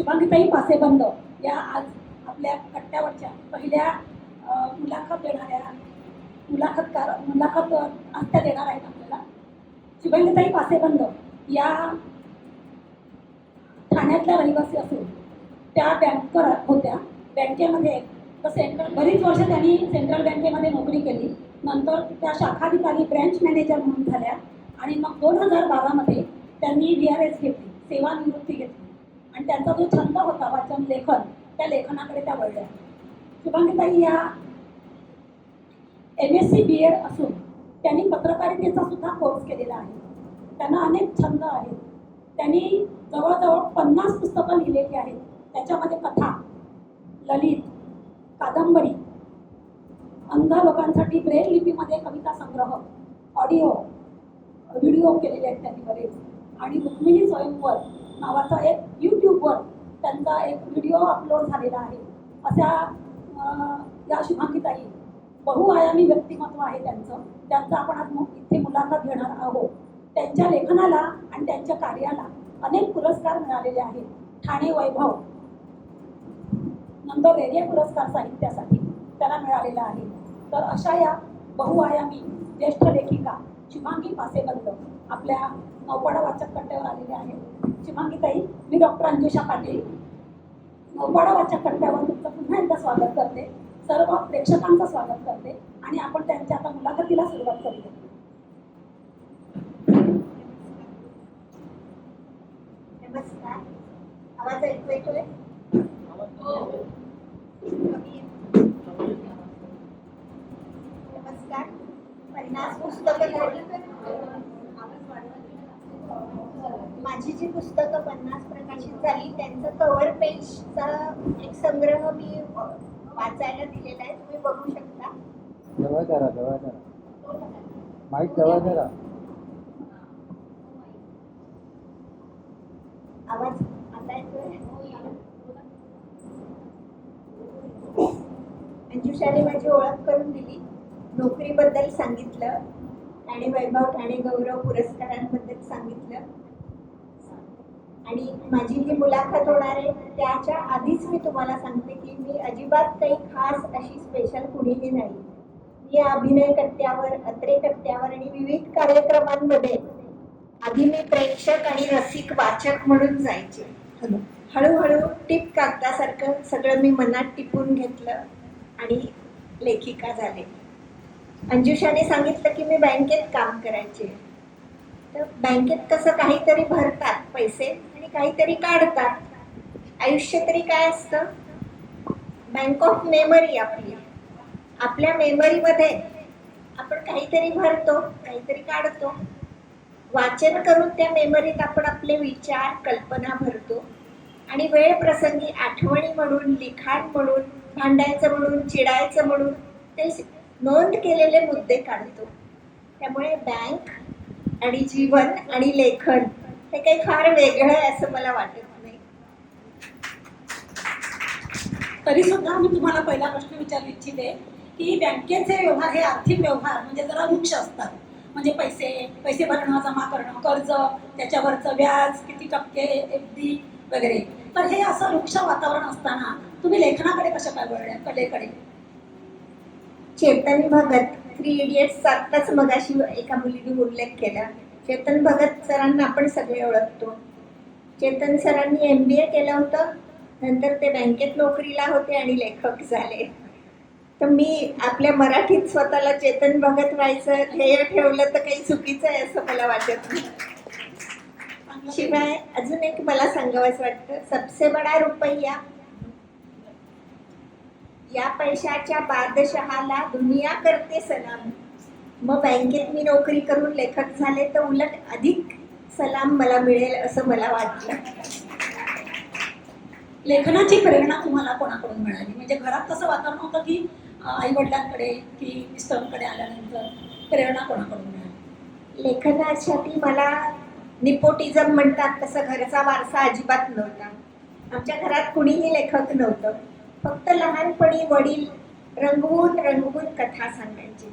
शुभांगीताई पासेबंद या आज आपल्या कट्ट्यावरच्या पहिल्या मुलाखत अंत्य देणार आहेत आपल्याला. शुभांगीताई पासेबंद या ठाण्यातल्या रहिवासी असून त्या बँकर होत्या. बँकेमध्ये बरीच वर्ष त्यांनी सेंट्रल बँकेमध्ये नोकरी केली. नंतर त्या शाखाधिकारी ब्रँच मॅनेजर म्हणून झाल्या आणि मग 2012मध्ये त्यांनी VRS घेतली, सेवानिवृत्ती घेतली आणि त्यांचा जो छंद होता वाचन लेखन, त्या लेखनाकडे त्या वळल्या. शुभांगीताई या MSc BEd असून त्यांनी पत्रकारितेचा सुद्धा कोर्स केलेला आहे. त्यांना अनेक छंद आहेत. त्यांनी जवळजवळ 50 पुस्तकं लिहिलेली आहेत. त्याच्यामध्ये कथा, ललित, कादंबरी, अंध लोकांसाठी ब्रेल लिपीमध्ये कविता संग्रह, ऑडिओ, व्हिडिओ केलेले आहेत त्यांनी बरेच. आणि रुक्मिणी स्वयंवर नावाचा एक YouTubeवर त्यांचा एक व्हिडिओ अपलोड झालेला आहे. अशा या शुभांगीताई बहुआयामी व्यक्तिमत्व आहे त्यांचं आपण आज इथे मुलाखत घेणार आहोत. त्यांच्या लेखनाला आणि त्यांच्या कार्याला अनेक पुरस्कार मिळालेले आहेत. ठाणे वैभव, नंतर रेडिओ पुरस्कार साहित्यासाठी त्याला मिळालेला आहे. तर अशा या बहुआयामी ज्येष्ठ लेखिका शुभांगी पासेबंद आपल्या नौपाडा वाचक कट्ट्यावर आलेल्या आहेत. शुभांगीताई, मी डॉक्टर अंजुषा पाटील नौपाडा वाचक कट्ट्यावर तुमचं पुन्हा एकदा स्वागत करते. सर्व प्रेक्षकांचं स्वागत करते आणि आपण त्यांच्या आता मुलाखतीला सुरुवात करूया. नमस्कार, आवाज ऐकू येतोय? नमस्कार. 50 पुस्तकं माझी जी पुस्तकं 50 प्रकाशित झाली त्यांचं कव्हर पेजचा एक संग्रह मी वाचायला दिलेला आहे. तुम्ही बघू शकता. जवळ करा माईक जवळ करा. आवाज आता येतोय? अंजुषाने माझी ओळख करून दिली, नोकरीबद्दल सांगितलं, ठाणे वैभव ठाणे गौरव पुरस्कारांबद्दल सांगितलं आणि माझी जी मुलाखत होणार आहे त्याच्या आधीच मी तुम्हाला सांगते की मी अजिबात काही खास अशी स्पेशल कुणीही नाही. मी अभिनय कट्ट्यावर, अत्रे कट्ट्यावर आणि विविध कार्यक्रमांमध्ये आधी मी प्रेक्षक आणि रसिक वाचक म्हणून जायचे. हळूहळू टिप कागदासारखं सगळं मी मनात टिपून घेतलं आणि लेखिका झाले. अंजुषाने सांगितलं की मी बँकेत काम करायचे. तर बँकेत कसं काहीतरी भरतात पैसे आणि काहीतरी काढतात. आयुष्य तरी काय असतं? बँक ऑफ मेमरी आपली. आपल्या मेमरीमध्ये आपण काहीतरी भरतो, काहीतरी काढतो. वाचन करून त्या मेमरीत आपण आपले विचार, कल्पना भरतो आणि वेळ प्रसंगी आठवणी म्हणून, लिखाण म्हणून, भांडायचं म्हणून, चिडायचं म्हणून ते नोंद केलेले मुद्दे काढतो. त्यामुळे बँक आणि जीवन आणि लेखन हे काही फार वेगळं आहे असं मला वाटत नाही. तरी सुद्धा मी तुम्हाला पहिला प्रश्न विचारू इच्छिते की बँकेचे व्यवहार हे आर्थिक व्यवहार म्हणजे जरा वृक्ष असतात. म्हणजे पैसे भरणं, जमा करणं, कर्ज, त्याच्यावरचं व्याज, किती टक्के, FD वगैरे. तर हे असं वृक्ष वातावरण असताना तुम्ही लेखनाकडे कशा काय वळल्या, कलेकडे? चेतन भगत 3 इडियट्स आत्ताच मगाशी एका मुलीने उल्लेख केला. चेतन भगत सरांना आपण सगळे ओळखतो. चेतन सरांनी MBA केलं होतं, नंतर ते बँकेत नोकरीला होते आणि लेखक झाले. तर मी आपल्या मराठीत स्वतःला चेतन भगत व्हायचं ध्येय ठेवलं तर काही चुकीचं आहे असं मला वाटत नाही. शिवाय अजून एक मला सांगावंच वाटतं, सबसे बडा रुपया या पैशाच्या बादशहाला दुनिया करते सलाम. मग बँकेत मी नोकरी करून लेखक झाले तर उलट अधिक सलाम मला मिळेल असं मला वाटलं. लेखनाची प्रेरणा तुम्हाला कोणाकडून मिळाली? म्हणजे घरात कसं वातावरण होतं की आई वडिलांकडे की मिस्टरांकडे आल्यानंतर प्रेरणा कोणाकडून मिळाली? लेखनासाठी मला निपोटिझम म्हणतात तसं घरचा वारसा अजिबात नव्हता. आमच्या घरात कुणीही लेखक नव्हतं. फक्त लहानपणी वडील रंगवून रंगवून कथा सांगायचे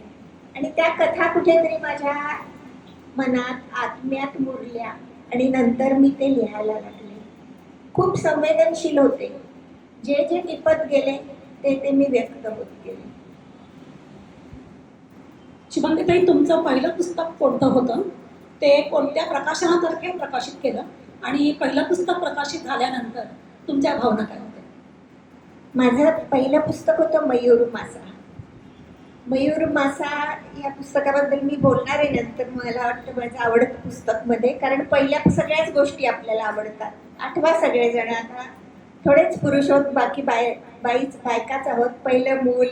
आणि त्या कथा कुठेतरी माझ्या मनात, आत्म्यात मुरल्या आणि नंतर मी ते लिहायला लागले. खूप संवेदनशील होते. जे जे टिपत गेले ते मी व्यक्त होत गेले. शुभांगीताई, तुमचं पहिलं पुस्तक कोणतं होतं? ते कोणत्या प्रकाशनातर्फे प्रकाशित केलं? आणि पहिलं पुस्तक प्रकाशित झाल्यानंतर तुमच्या भावना काय होत्या? माझं पहिलं पुस्तक होतं मयूर मासा. मयूर मासा या पुस्तकाबद्दल मी बोलणार आहे नंतर. मला वाटतं माझं आवडतं पुस्तकमध्ये, कारण पहिल्या सगळ्याच गोष्टी आपल्याला आवडतात. आठवा सगळेजण, आता थोडेच पुरुष आहोत, बाकी बायकाच आहोत. पहिलं मूल,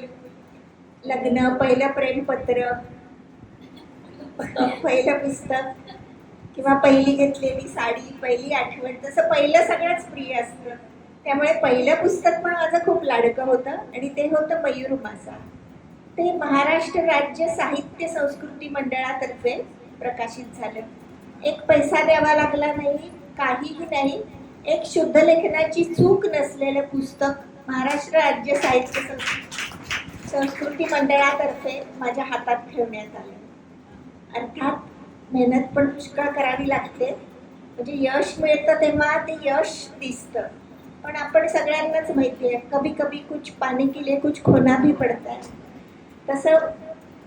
लग्न, पहिलं प्रेमपत्र, पहिलं पुस्तक किंवा पहिली घेतलेली साडी, पहिली आठवण, तसं पहिलं सगळंच प्रिय असतं. त्यामुळे पहिलं पुस्तक पण माझं खूप लाडकं होतं आणि ते होतं मयूर मासा. ते महाराष्ट्र राज्य साहित्य संस्कृती मंडळातर्फे प्रकाशित झालं. एक पैसा द्यावा लागला नाही, काहीही नाही. एक शुद्ध लेखनाची चूक नसलेलं पुस्तक महाराष्ट्र राज्य साहित्य संस्कृती मंडळातर्फे माझ्या हातात ठेवण्यात आलं. अर्थात मेहनत पण पुष्कळ करावी लागते. म्हणजे यश मिळतं तेव्हा ते यश दिसतं, पण आपण सगळ्यांनाच माहिती आहे, कभी कभी कुछ पाने के लिए कुछ खोना भी पडता है. तसं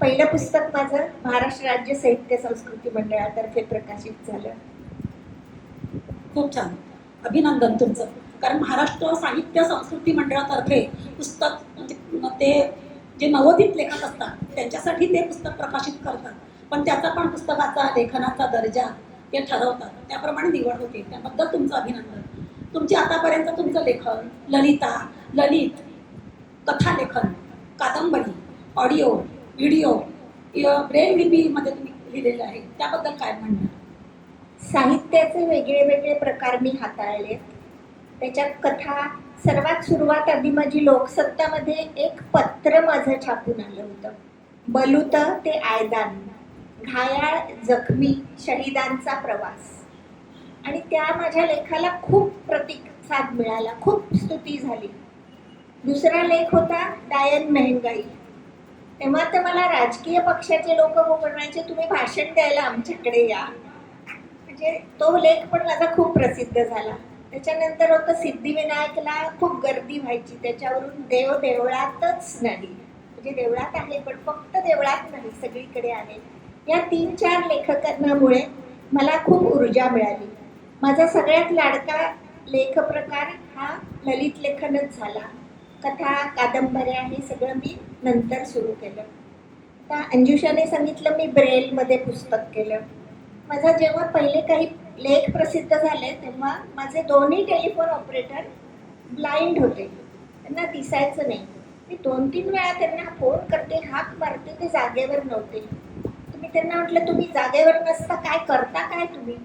पहिलं पुस्तक माझं महाराष्ट्र राज्य साहित्य संस्कृती मंडळातर्फे प्रकाशित झालं. खूप छान, अभिनंदन तुमचं. कारण महाराष्ट्र साहित्य संस्कृती मंडळातर्फे पुस्तक म्हणजे ते जे नवोदित लेखक असतात त्यांच्यासाठी ते पुस्तक प्रकाशित करतात, पण त्याचा पण पुस्तकाचा लेखनाचा दर्जा ते ठरवतात, त्याप्रमाणे निवड होते. त्याबद्दल तुमचं अभिनंदन. तुमची आतापर्यंत तुमचं लेखन, ललित, कथालेखन, कादंबरी, ऑडिओ, व्हिडिओ, ब्रेल लिपीमध्ये तुम्ही लिहिलेलं आहे, त्याबद्दल काय म्हणणार? साहित्याचे वेगळे वेगळे प्रकार मी हाताळले. त्याच्यात कथा, सर्वात सुरुवात आधी माझी लोकसत्तामध्ये एक पत्र माझं छापून आलं होतं. बलुत ते आयदान, घायाळ जखमी शहीदांचा प्रवास. आणि त्या माझ्या लेखाला खूप प्रतिसाद मिळाला, खूप स्तुती झाली. दुसरा लेख होता डायन महंगाई. तेव्हा तर मला राजकीय पक्षाचे लोक म्हणायचे, तुम्ही भाषण द्यायला आमच्याकडे या. म्हणजे तो लेख पण माझा खूप प्रसिद्ध झाला. त्याच्यानंतर होतं सिद्धिविनायकला खूप गर्दी व्हायची, त्याच्यावरून देव देवळातच नाही, म्हणजे देवळात आहे पण फक्त देवळात नाही, सगळीकडे आहे. या 3-4 लेखकांमुळे मला खूप ऊर्जा मिळाली. माझा सगळ्यात लाडका लेख प्रकार हा ललित लेखनच झाला. कथा, कादंबऱ्या हे सगळं मी नंतर सुरू केलं. आता अंजुषाने सांगितलं मी ब्रेलमध्ये पुस्तक केलं. माझा जेव्हा पहिले काही लेख प्रसिद्ध झाले तेव्हा माझे दोन्ही टेलिफोन ऑपरेटर ब्लाइंड होते, त्यांना दिसायचं नाही. मी 2-3 वेळा त्यांना फोन करते, हाक मारते, ते जागेवर नव्हते. तुम्ही त्यांना म्हटलं, तुम्ही जागेवर नसता काय करता काय तुम्ही?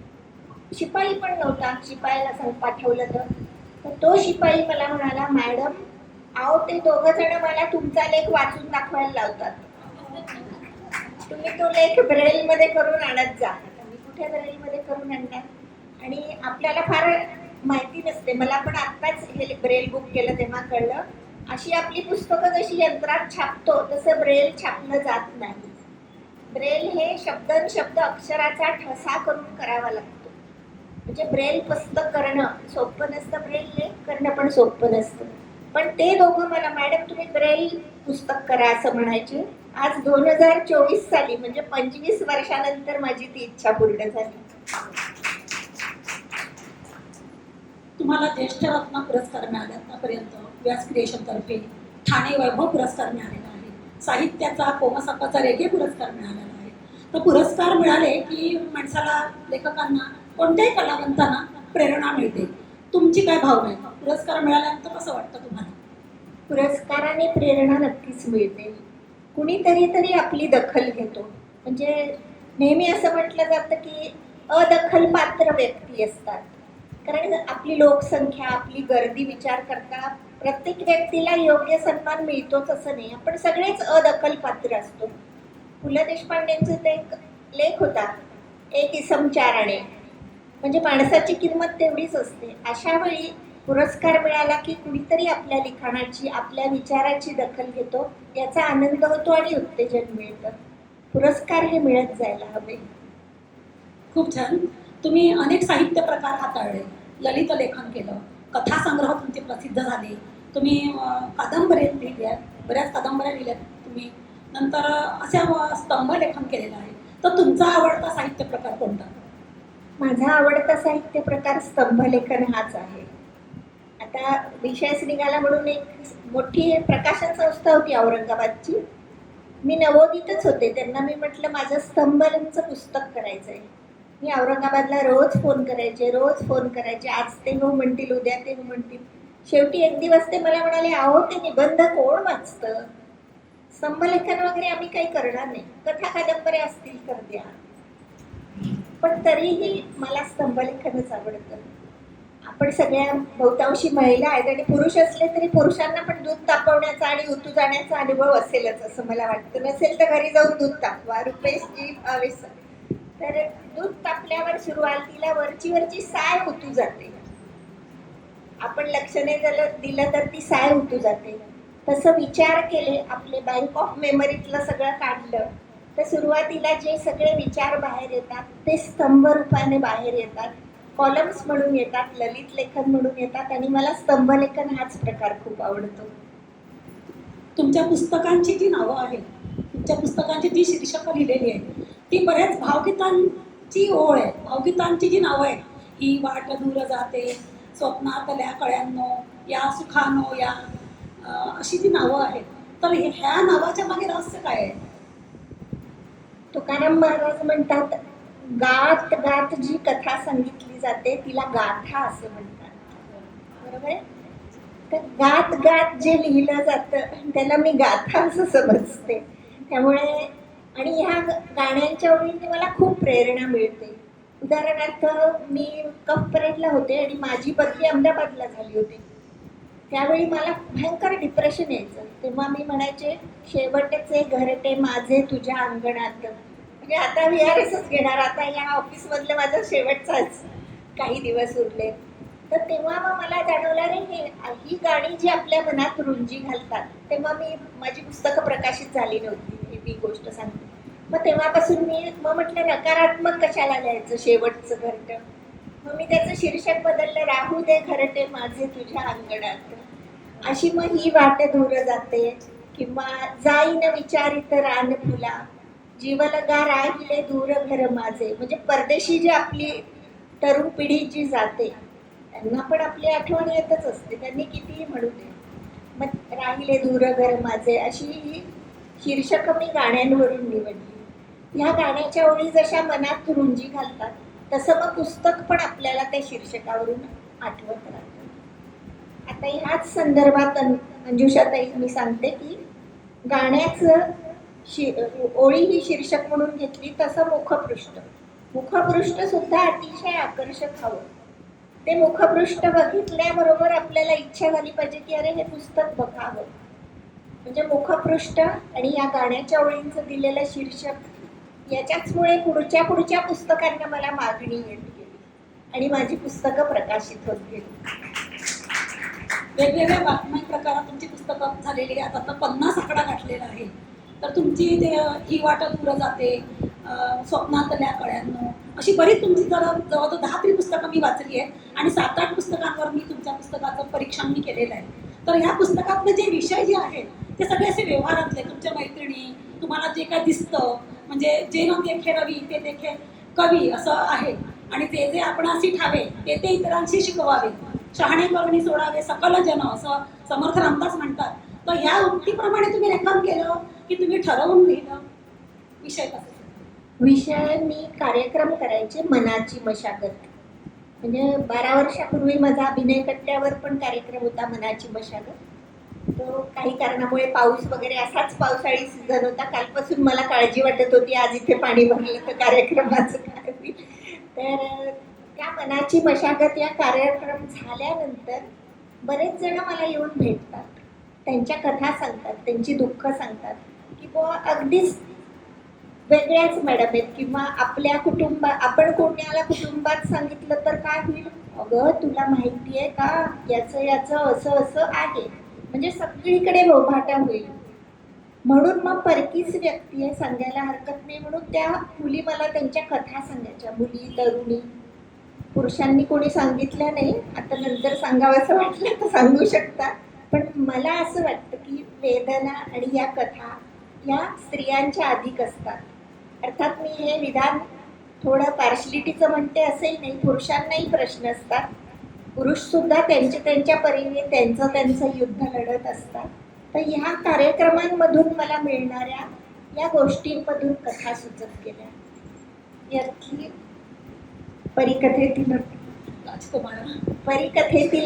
शिपाई पण नव्हता, शिपायाला पाठवलं तर तो शिपाई मला म्हणाला, मॅडम आहो ते 2 जण मला तुमचा लेख वाचून दाखवायला लावतात, तुम्ही तो लेख ब्रेलमध्ये करून आणत जा. मी कुठे ब्रेलमध्ये करून आणणार? आणि आपल्याला फार माहिती नसते. मला पण आत्ताच हे ब्रेल बुक केलं तेव्हा कळलं, अशी आपली पुस्तकं जशी यंत्रात छापतो तसं ब्रेल छापलं जात नाही. ब्रेल हे शब्द अक्षराचा ठसा करून करावा लागतो. म्हणजे ब्रेल पुस्तक करणं सोपं नसतं, ब्रेल लेख करणं पण सोपं नसतं. पण ते दोघं मला, मॅडम तुम्ही ब्रेल पुस्तक करा असं म्हणायचे. आज 2024 साली म्हणजे 25 वर्षानंतर माझी ती इच्छा पूर्ण झाली. तुम्हाला ज्येष्ठ रत्न पुरस्कार मिळाले आतापर्यंत व्यास क्रिएशन तर्फे, ठाणे वैभव पुरस्कार मिळालेला आहे, साहित्याचा कोमसापाचा रेगे पुरस्कार मिळालेला आहे. तर पुरस्कार मिळाले की माणसाला, लेखकांना, कोणत्याही कलावंतांना प्रेरणा मिळते. तुमची काय भावना आहे? पुरस्कार मिळाल्यानंतर कसं वाटतं तुम्हाला? पुरस्काराने प्रेरणा नक्कीच मिळते. कुणीतरी तरी आपली दखल घेतो. म्हणजे नेहमी असं म्हटलं जातं की अदखलपात्र व्यक्ती असतात, कारण आपली लोकसंख्या, आपली गर्दी विचार करता प्रत्येक व्यक्तीला योग्य सन्मान मिळतोच असं नाही. आपण सगळेच अदखलपात्र असतो. पु ल देशपांडेंचा ते एक लेख होता, एक इसम 4 आणे, म्हणजे माणसाची किंमत तेवढीच असते. अशा वेळी पुरस्कार मिळाला की कुणीतरी आपल्या लिखाणाची, आपल्या विचाराची दखल घेतो, याचा आनंद होतो आणि उत्तेजन मिळतं. पुरस्कार हे मिळत जायला हवे. खूप छान. तुम्ही अनेक साहित्य प्रकार हाताळले, ललित लेखन केलं, कथासंग्रह तुमचे प्रसिद्ध झाले, तुम्ही कादंबऱ्या लिहिल्या, बऱ्याच कादंबऱ्या लिहिल्यात तुम्ही, नंतर अशा स्तंभलेखन केलेलं आहे. तर तुमचा आवडता साहित्य प्रकार कोणता? माझा आवडता साहित्य प्रकार स्तंभलेखन हाच आहे. आता विषयच निघाला म्हणून एक मोठी प्रकाशन संस्था होती औरंगाबादची. मी नवोदितच होते, त्यांना मी म्हटलं माझं स्तंभलेखनचं पुस्तक करायचं आहे. मी औरंगाबादला रोज फोन करायचे, आज ते हो म्हणतील, उद्या ते हो म्हणतील. शेवटी एक दिवस ते मला म्हणाले, अहो ते निबंध कोण वाचतं, स्तंभलेखन वगैरे आम्ही काही करणार नाही, कथा कादंबऱ्या असतील तर द्या. पण तरीही मला स्तंभलेखनच आवडतं. आपण सगळ्या बहुतांशी महिला आहेत आणि पुरुष असले तरी पुरुषांना पण दूध तापवण्याचा आणि उतू जाण्याचा अनुभव असेलच असं मला वाटतं. नसेल तर घरी जाऊन दूध तापवा. रुपेशजी तर दूध तापल्यावर सुरुवातीला वरची साय उतू जाते, आपण लक्ष नाही दिलं तर ती साय उतू जाते. तसं विचार केले, आपले बँक ऑफ मेमरीतलं सगळं काढलं तर सुरुवातीला जे सगळे विचार बाहेर येतात ते स्तंभ रूपाने बाहेर येतात, कॉलम्स म्हणून येतात, ललित लेखन म्हणून येतात. आणि मला स्तंभलेखन हाच प्रकार खूप आवडतो. तुमच्या पुस्तकांची जी नावं आहेत, तुमच्या पुस्तकांची जी शीर्षकं लिहिलेली आहेत ती बऱ्याच भावगीतांची ओळ आहे. भावगीतांची जी नावं आहेत, ही वाट दूर जाते, स्वप्नातल्या कळ्यांनो, या सुखानो या, अशी जी नावं आहेत. तर ह्या नावाच्या मागे रहस्य काय आहे? तुकाराम महाराज म्हणतात, गात गात जी कथा सांगितली जाते तिला गाथा असं म्हणतात, बरोबर आहे? तर गात गात जे लिहिलं जातं त्याला मी गाथा असं समजते. त्यामुळे आणि ह्या गाण्यांच्या ओळीने मला खूप प्रेरणा मिळते. उदाहरणार्थ, मी कफ परेडला होते आणि माझी बदली अहमदाबादला झाली होती. त्यावेळी मला भयंकर डिप्रेशन यायचं. तेव्हा मी म्हणायचे, शेवटचे घरटे माझे तुझ्या अंगणात. म्हणजे आता VRSच घेणार, आता या ऑफिसमधलं माझं शेवटचाच काही दिवस उरले. तर तेव्हा मग मला जाणवलं, रे ही गाणी जी आपल्या मनात रुंजी घालतात. तेव्हा माझी पुस्तकं प्रकाशित झाली नव्हती, ही मी गोष्ट सांगते. मग तेव्हापासून मी म्हटलं, नकारात्मक कशाला लिहायचं शेवटचं घरटं. मग मी त्याचं शीर्षक बदललं, राहू दे घरटे माझे तुझ्या अंगणात. अशी मग ही वाट दूर जाते, किंवा जाईन विचारित रान फुला, जीवलगा राहिले दूर घर माझे. म्हणजे परदेशी जी आपली तरुण पिढी जी जाते त्यांना पण आपली आठवण येतच असते, त्यांनी कितीही म्हणू दे. मग राहिले दूर घर माझे अशी ही शीर्षकं मी गाण्यांवरून निवडली. ह्या गाण्याच्या ओळी जशा मनात रुंजी घालतात तसं मग पुस्तक पण आपल्याला त्या शीर्षकावरून आठवत राहतं. आता ह्याच संदर्भात मंजुषाताई मी सांगते की गाण्याचं ओळी ही शीर्षक म्हणून घेतली, तसं मुखपृष्ठ सुद्धा अतिशय आकर्षक हवं. ते मुखपृष्ठ बघितल्याबरोबर आपल्याला इच्छा झाली पाहिजे की अरे हे पुस्तक बघावं. म्हणजे मुखपृष्ठ आणि या गाण्याच्या ओळींचं दिलेलं शीर्षक याच्याचमुळे पुढच्या पुस्तकांना मला मागणी येत गेली आणि माझी पुस्तकं प्रकाशित होत गेली. वेगवेगळ्या बातम्या प्रकारात तुमची पुस्तकं झालेली आहेत. आता 50 आकडा गाठलेला आहे. तर तुमची ही वाट दूर जाते, स्वप्नातल्या कळ्यांनो, अशी बरीच तुमची जवळजवळ 10 तरी पुस्तकं मी वाचली आहेत आणि 7-8 पुस्तकांवर मी तुमच्या पुस्तकाचं परीक्षण मी केलेलं आहे. तर ह्या पुस्तकातले जे विषय जे आहेत ते सगळे असे व्यवहारातले, तुमच्या मैत्रिणी, तुम्हाला जे काय दिसतं, म्हणजे जे न देखे रवी ते देखे कवी असं आहे. आणि ते जे आपणाशी ठावे ते इतरांशी शिकवावे, शहाणे करणी सोडावे सकल जन, असं समर्थ रामदास म्हणतात. तर ह्या उक्तीप्रमाणे तुम्ही लेखन केलं की तुम्ही ठरवून लिहिलं विषय कसा? विषय मी कार्यक्रम करायचे, मनाची मशागत. म्हणजे 12 वर्षापूर्वी माझा अभिनय कट्ट्यावर पण कार्यक्रम होता, मनाची मशागत. तो काही कारणामुळे पाऊस वगैरे असाच पावसाळी सीझन होता. कालपासून मला काळजी वाटत होती, आज इथे पाणी भरलं तर कार्यक्रमाचं काय होईल. तर त्या मनाची मशागत या कार्यक्रम झाल्यानंतर बरेच जण मला येऊन भेटतात, त्यांच्या कथा सांगतात, त्यांची दुःख सांगतात की बुवा अगदीच वेगळ्याच मॅडम आहेत, किंवा आपल्या आपण कोणाला कुटुंबात सांगितलं तर काय होईल, अगं तुला माहिती आहे का याचं असं आहे, म्हणजे सगळीकडे बोभाटा होईल. म्हणून मग परकीच व्यक्ती आहे, सांगायला हरकत नाही, म्हणून त्या मुली मला त्यांच्या कथा सांगायच्या, मुली तरुणी. पुरुषांनी कोणी सांगितलं नाही, आता नंतर सांगावं असं वाटलं तर सांगू शकता. पण मला असं वाटतं की वेदना आणि या कथा या स्त्रियांच्या अधिक असतात. अर्थात मी हे विधान थोडं पार्शलिटीचं म्हणते असंही नाही, पुरुषांनाही प्रश्न असतात. पुरुषसुद्धा त्यांच्या परीने त्यांचं युद्ध लढत असतात. तर ह्या कार्यक्रमांमधून मला मिळणाऱ्या या गोष्टींमधून कथा सुचत गेल्या. यातली परिकथेतील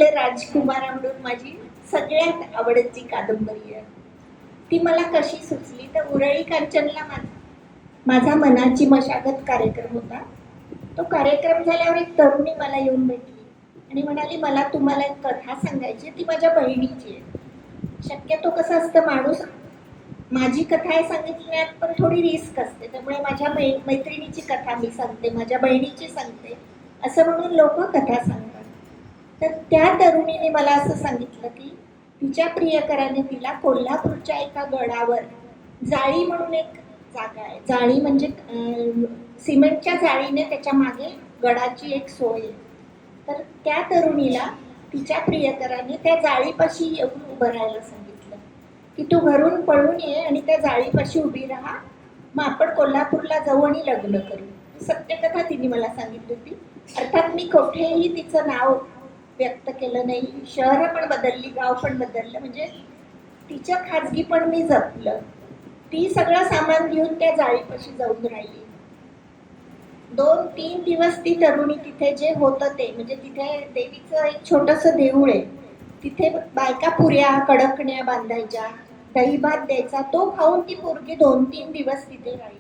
राजकुमारा म्हणून माझी सगळ्यात आवडती कादंबरी आहे. ती मला कशी सुचली तर उरळी कांचनला माझा मनाची मशागत कार्यक्रम होता. तो कार्यक्रम झाल्यावर एक तरुणी मला येऊन भेटली आणि म्हणाली, मला तुम्हाला एक कथा सांगायची, ती माझ्या बहिणीची आहे. शक्यतो कसं असतं, माणूस माझी कथा आहे सांगितल्यात पण थोडी रिस्क असते, त्यामुळे माझ्या मैत्रिणीची कथा मी सांगते, माझ्या बहिणीची सांगते असं म्हणून लोक कथा सांगतात. तर त्या तरुणीने मला असं सांगितलं की तिच्या प्रियकराने तिला कोल्हापूरच्या एका गडावर जाळी म्हणून एक जागा आहे, जाळी म्हणजे सिमेंटच्या जाळीने त्याच्या मागे गडाची एक सोय आहे. तर त्या तरुणीला तिच्या प्रियकराने त्या जाळीपाशी येऊन उभं राहायला सांगितलं की तू घरून पळून ये आणि त्या जाळीपाशी उभी राहा, मग आपण कोल्हापूरला जाऊ आणि लग्न करू. सत्यकथा तिने मला सांगितली होती. अर्थात मी कुठेही तिचं नाव व्यक्त केलं नाही, शहरं पण बदलली, गाव पण बदललं, म्हणजे तिचं खाजगी पण मी जपलं. ती सगळं सामान घेऊन त्या जाळीपाशी जाऊन राहिली. 2-3 दिवस ती तरुणी तिथे जे होतं ते, म्हणजे तिथे देवीचं एक छोटंसं देऊळ आहे, तिथे बायका पुऱ्या कडकण्या बांधायच्या, दही भात द्यायचा, तो खाऊन ती पोरगी 2-3 दिवस तिथे राहिली.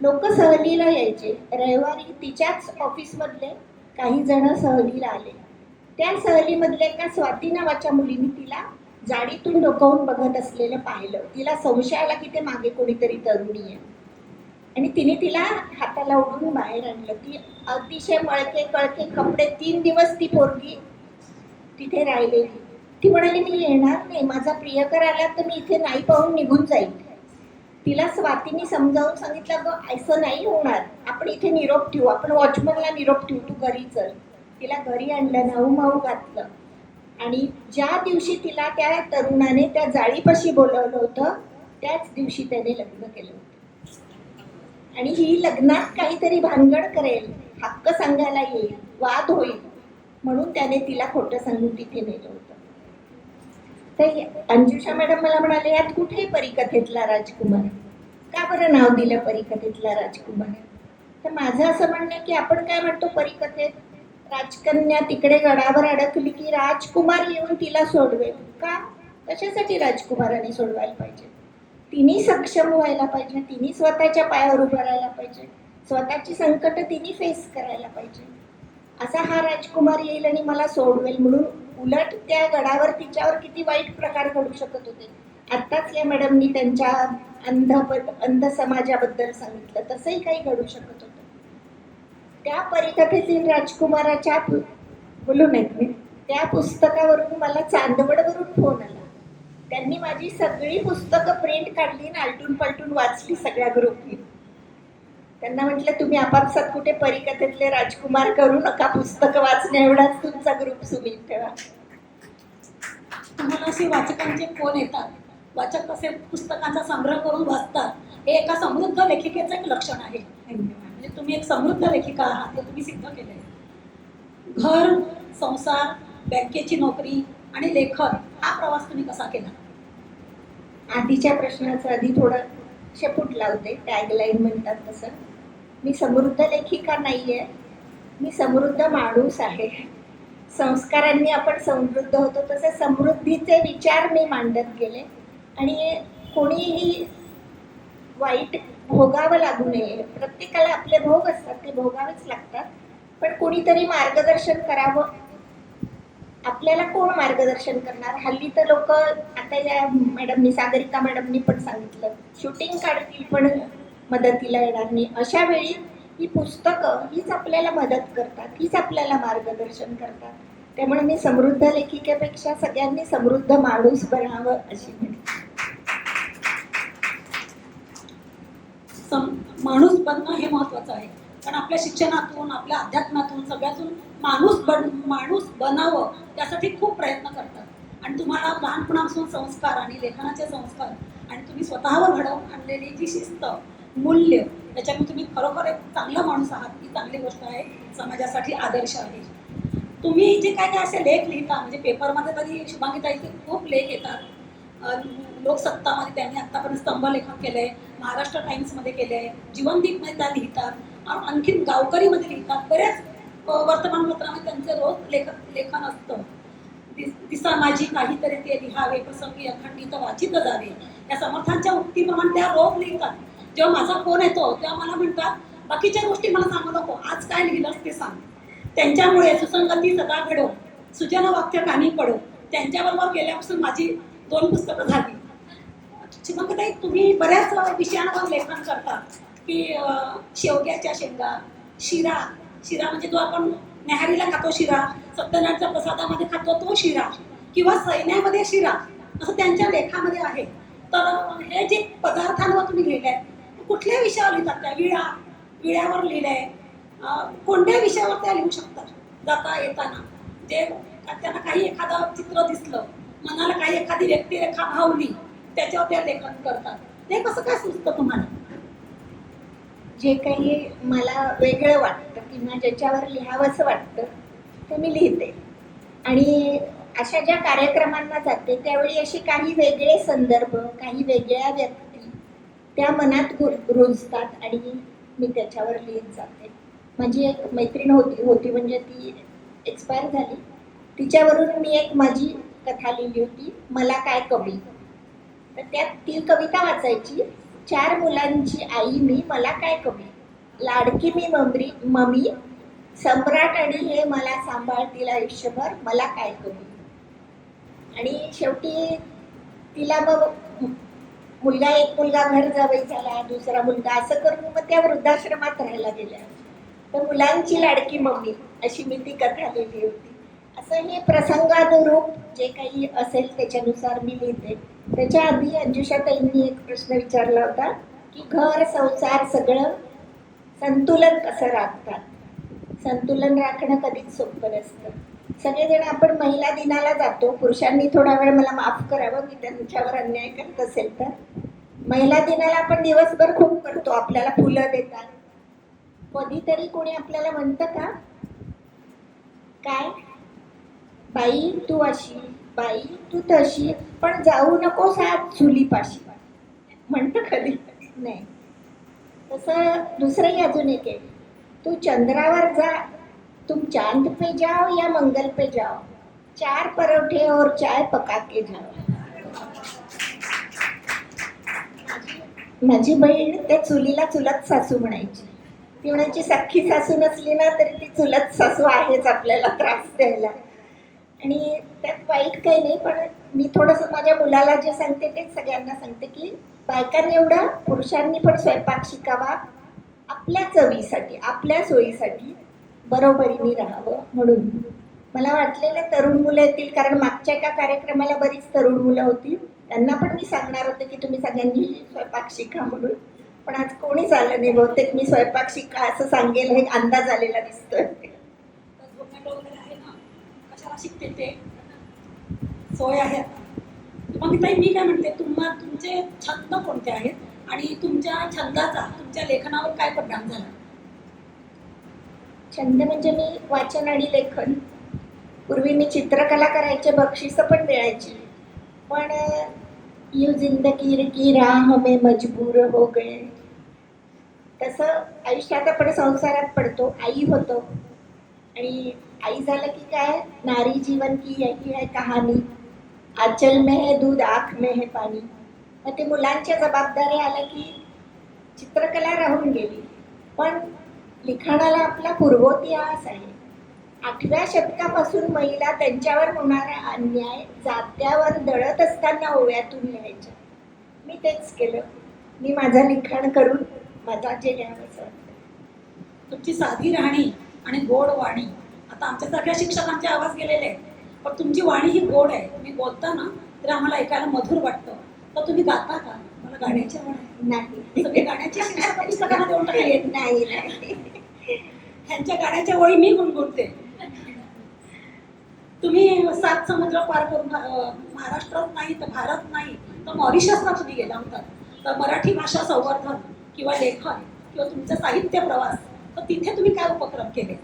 लोक सहलीला यायचे. रविवारी तिच्याच ऑफिसमधले काही जण सहलीला आले. त्या सहलीमधल्या एका स्वाती नावाच्या मुलीने तिला जाडीतून डोकावून बघत असलेलं पाहिलं. तिला संशय आला की ते मागे कोणीतरी तरुणी आहे आणि तिने तिला हाताला ओढून बाहेर आणलं. ती अतिशय मळके कळके कपडे, 3 दिवस ती पोरगी तिथे राहिलेली. ती म्हणाली, मी येणार नाही, माझा प्रियकर आला तर मी इथे नाही पाहून निघून जाईल. तिला स्वातीने समजावून सांगितलं, गं असं नाही होणार, आपण इथे निरोप ठेवू, आपण वॉचमनला निरोप ठेवू, तू घरी चल. तिला घरी आणलं, नाहू घातलं आणि ज्या दिवशी तिला त्या तरुणाने त्या जाळीपाशी बोलवलं होतं त्याच दिवशी त्याने लग्न केलं होतं. आणि ही लग्नात काहीतरी भानगड करेल, हक्क सांगायला येईल, वाद होईल म्हणून त्याने तिला खोटं सांगून तिथे नेलं होतं. तर अंजुषा मॅडम मला म्हणाले, यात कुठे परिकथेतला राजकुमार, का बरं नाव दिलं परिकथेतला राजकुमार? तर माझं असं म्हणणं आहे की आपण काय म्हणतो परिकथेत, राजकन्या तिकडे गडावर अडकली की राजकुमार येऊन तिला सोडवेल. का? कशासाठी राजकुमाराने सोडवायला पाहिजे? तिने सक्षम व्हायला पाहिजे, तिने स्वतःच्या पायावर उभं राहायला पाहिजे, स्वतःची संकट तिने फेस करायला पाहिजे. असा हा राजकुमार येईल आणि मला सोडवेल म्हणून उलट त्या गडावर तिच्यावर किती वाईट प्रकार घडू शकत होते. आत्ताच या मॅडमनी त्यांच्या अंध समाजाबद्दल सांगितलं, तसंही काही घडू शकत होतं. त्या परिकथेतील राजकुमाराच्या बोलू नयेत मी, त्या पुस्तकावरून मला चांदवडवरून फोन आला. त्यांनी माझी सगळी पुस्तकं प्रिंट काढली आणि आलटून पलटून वाचली सगळ्या ग्रुपनी. त्यांना म्हटलं, तुम्ही आपापसात कुठे परिकथेतले राजकुमार करू नका, पुस्तकं वाचण्या एवढाच तुमचा ग्रुप सुमित ठेवा. तुम्हाला असे वाचकांचे फोन येतात, वाचक कसे पुस्तकांचा संग्रह करून वाचतात, हे एका समृद्ध लेखिकेचं एक लक्षण आहे. म्हणजे तुम्ही एक समृद्ध लेखिका आहात, हे तुम्ही सिद्ध केलंय. घर, संसार, बँकेची नोकरी आणि लेखन, हा प्रवास तुम्ही कसा केला? आधीच्या प्रश्नाचं आधी थोडं शेपूट लावते, टॅगलाईन म्हणतात तसं. मी समृद्ध लेखिका नाही आहे, मी समृद्ध माणूस आहे. संस्कारांनी आपण समृद्ध होतो, तसे समृद्धीचे विचार मी मांडत गेले आणि कोणीही वाईट भोगावं लागू नये. प्रत्येकाला आपले भोग असतात, ते भोगावेच लागतात, पण कोणीतरी मार्गदर्शन करावं. आपल्याला कोण मार्गदर्शन करणार? हल्ली तर लोक, आता या मॅडमनी, सागरिका मॅडमनी पण सांगितलं, शूटिंग काढतील पण मदतीला येणार नाही. अशा वेळी ही पुस्तकं हीच आपल्याला मदत करतात, हीच आपल्याला मार्गदर्शन करतात. त्यामुळे मी समृद्ध लेखिकेपेक्षा सगळ्यांनी समृद्ध माणूस बनावं अशी म्हणते. माणूस बनणं हे महत्वाचं आहे. कारण आपल्या शिक्षणातून, आपल्या अध्यात्मातून, सगळ्यातून माणूस बनावं यासाठी खूप प्रयत्न करतात. आणि तुम्हाला लहानपणापासून संस्कार आणि लेखनाचे संस्कार आणि तुम्ही स्वतःवर घडवून आणलेली जी शिस्त, मूल्य, त्याच्यामुळे तुम्ही खरोखर एक चांगला माणूस आहात. ही चांगली गोष्ट आहे, समाजासाठी आदर्श आहे. तुम्ही जे काय काय असे लेख लिहिता, म्हणजे पेपरमध्ये तरी शुभांगीताईचे खूप लेख येतात. लोकसत्तामध्ये त्यांनी आत्तापर्यंत स्तंभलेखन केलं आहे, महाराष्ट्र टाइम्समध्ये केलं आहे, जीवनदीपमध्ये त्या लिहितात, आणखीन गावकरीमध्ये लिहितात. बऱ्याच वर्तमानपत्रामध्ये त्यांचे रोज लेखन असतं. दिसा माझी काहीतरी ते लिहावे, प्रसंगी अखंडित वाचित जावे, या समर्थांच्या उक्तीप्रमाणे त्या रोज लिहितात. जेव्हा माझा फोन येतो तेव्हा मला म्हणतात, बाकीच्या गोष्टी मला सांगू नको, आज काय लिहिलंस ते सांग. त्यांच्यामुळे सुसंगती सदा घडो, सुजन वाक्य कानी पडो. त्यांच्याबरोबर गेल्यापासून माझी 2 पुस्तकं झाली. शुभांगीताई, तुम्ही बऱ्याच विषयांवर लेखन करता की शेवग्याच्या शेंगा, शिरा म्हणजे जो आपण न्याहारीला खातो शिरा, सत्यनारायणच्या प्रसादामध्ये खातो तो शिरा, किंवा सैन्यामध्ये शिरा, असं त्यांच्या लेखामध्ये आहे. तर हे जे पदार्थांवर तुम्ही लिहिले आहेत, कुठल्या विषयावर लिहितात? त्या विड्यावर लिहिलंय, कोणत्या विषयावर त्या लिहू शकतात जाता येताना? जे त्यांना काही एखादं चित्र दिसलं, मनाला काही एखादी व्यक्तिरेखा भावली, त्याच्यावर त्या लेखन करतात. ते कसं काय सुचतं तुम्हाला? जे काही मला वेगळं वाटतं किंवा ज्याच्यावर लिहावंसं वाटतं ते मी लिहिते. आणि अशा ज्या कार्यक्रमांना जाते त्यावेळी अशी काही वेगळे संदर्भ, काही वेगळ्या व्यक्ती त्या मनात रुजतात आणि मी त्याच्यावर लिहित जाते. माझी एक मैत्रीण होती म्हणजे ती एक्सपायर झाली. तिच्यावरून मी एक माझी कथा लिहिली होती, मला काय कमी. तर त्यात ती कविता वाचायची, 4 मुलांची आई मी, मला काय कमी, लाडकी मी ममी, सम्राट आणि हे मला सांभाळतील आयुष्यभर, मला काय कमी. आणि शेवटी तिला मग एक मुलगा घर जावई झाला, दुसरा मुलगा, असं करून मग त्या वृद्धाश्रमात राहायला गेल्या. तर मुलांची लाडकी मम्मी अशी मी ती कथा लिहिली होती. असं हे प्रसंगानुरूप जे काही असेल त्याच्यानुसार मी लिहिते. त्याच्या आधी अंजुषाताईंनी एक प्रश्न विचारला होता की घर संसार सगळं संतुलन कसं राखतात. संतुलन राखणं कधीच सोपं नसतं. सगळेजण आपण महिला दिनाला जातो, पुरुषांनी थोडा वेळ मला माफ करावं मी त्यांच्यावर अन्याय करत असेल तर. महिला दिनाला आपण दिवसभर खूप करतो, आपल्याला फुलं देतात. कधीतरी कोणी आपल्याला म्हणतं का काय, बाई तू अशी, बाई तू तशी, पण जाऊ नको साथ चुलीपाशी, म्हणतं कधी नाही. तसं दुसरंही अजून एक आहे, तू चंद्रावर जा, तुम चांद पे जाओ या मंगल पे जाओ, 4 परोठे और चाय पका के जाओ. माझी बहीण त्या चुलीला चुलत सासू म्हणायची. ती म्हणायची सख्खी सासू नसली ना तरी ती चुलत सासू आहेच आपल्याला त्रास द्यायला. आणि त्यात वाईट काही नाही, पण मी थोडंसं माझ्या मुलाला जे सांगते तेच सगळ्यांना सांगते की बायकांनी एवढं पुरुषांनी पण स्वयंपाक शिकावा, आपल्या चवीसाठी, आपल्या सोयीसाठी बरोबरीने राहावं. म्हणून मला वाटलेलं तरुण मुलं येतील, कारण मागच्या एका कार्यक्रमाला बरीच तरुण मुलं होती, त्यांना पण मी सांगणार होते की तुम्ही सगळ्यांनी स्वयंपाक शिका म्हणून. पण आज कोणीच आलं नाही. बहुतेक मी स्वयंपाक शिका असं सांगेल हे अंदाज आलेला दिसतोय. कशाला शिकते ते सोय आहे. मग ताई मी काय म्हणते, तुमचे छंद कोणते आहेत आणि तुमच्या छंदाचा तुमच्या लेखनावर काय परिणाम झाला? छंद म्हणजे मी वाचन आणि लेखन. पूर्वी मी चित्रकला करायचे, बक्षिसं पण मिळायची, पण यू जिंदगी की राह में मजबूर हो गए. तसं आयुष्यात आपण संसारात पडतो, आई होतो आणि आई झालं की काय, नारी जीवन की यही है कहाणी, आंचल में है दूध आँख में है पाणी. मग ते मुलांच्या जबाबदाऱ्या आल्या की चित्रकला राहून गेली. पण लिखाणाला आपला पूर्वोतिहास आहे. 8व्या शतकापासून महिला त्यांच्यावर होणारा अन्याय जात्यावर दळत असताना ओव्यातून लिहायच्या. मी तेच केलं. मी माझं लिखाण करून माझा जे लिहावंसं वाटतं. तुमची साधी राहणी आणि गोड वाणी, आता आमच्यासारख्या शिक्षकांचे आवाज गेलेले आहेत, पण तुमची वाणी ही गोड आहे. तुम्ही बोलता ना तर आम्हाला ऐकायला मधुर वाटतं. तर तुम्ही गाता का? मला गाण्याची आवड आहे. नाही, सगळे गाण्याची शिक्षक पुस्तकांना देऊन टाकली. नाही. ह्यांच्या गाण्याच्या ओळी मी गुणगुणते. तुम्ही 7 समुद्र पार करून महाराष्ट्रात नाही तर भारत नाही तर मॉरिशसला तुम्ही गेला होता, तर मराठी भाषा संवर्धन किंवा लेखन किंवा तुमचं साहित्य प्रवास, तर तिथे तुम्ही काय उपक्रम केले?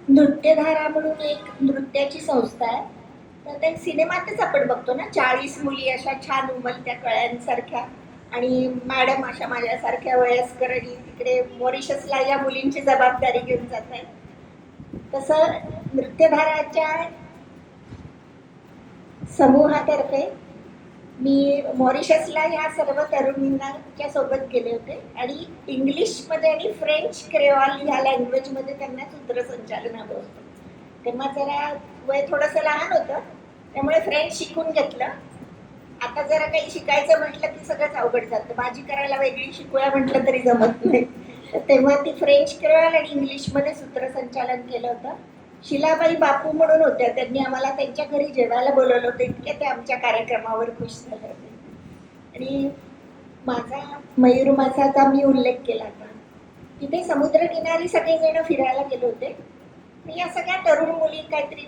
नृत्यधारा म्हणून एक नृत्याची संस्था आहे. तर ते सिनेमातच आपण बघतो ना, 40 मुली अशा छान उमलत्या कळ्यांसारख्या आणि मॅडम अशा माझ्यासारख्या वयस्कर आणि तिकडे मॉरिशसला या मुलींची जबाबदारी घेऊन जात आहेत. तसं नृत्यधाराच्या समूहातर्फे मी मॉरिशसला ह्या सर्व तरुणींच्या सोबत गेले होते आणि इंग्लिशमध्ये आणि फ्रेंच क्रेओल ह्या लँग्वेजमध्ये त्यांना सूत्रसंचालन हवं होतं. तेव्हा जरा वय थोडंसं लहान होतं, त्यामुळे फ्रेंच शिकून घेतलं. आता जरा काही शिकायचं म्हटलं की सगळंच अवघड जातं. भाजी करायला वेगळी शिकूया म्हटलं तरी जमत नाही. तर तेव्हा ती फ्रेंच क्रेओल आणि इंग्लिशमध्ये सूत्रसंचालन केलं होतं. शिलाबाई बापू म्हणून होत्या, त्यांनी आम्हाला त्यांच्या घरी जेवायला बोलवलं होतं. इतके ते आमच्या कार्यक्रमावर खुश झाले होते. आणि माझा मयूरमासाचा मी उल्लेख केला होता. तिथे समुद्रकिनारी सगळेजण फिरायला गेले होते. मी या सगळ्या तरुण मुली काहीतरी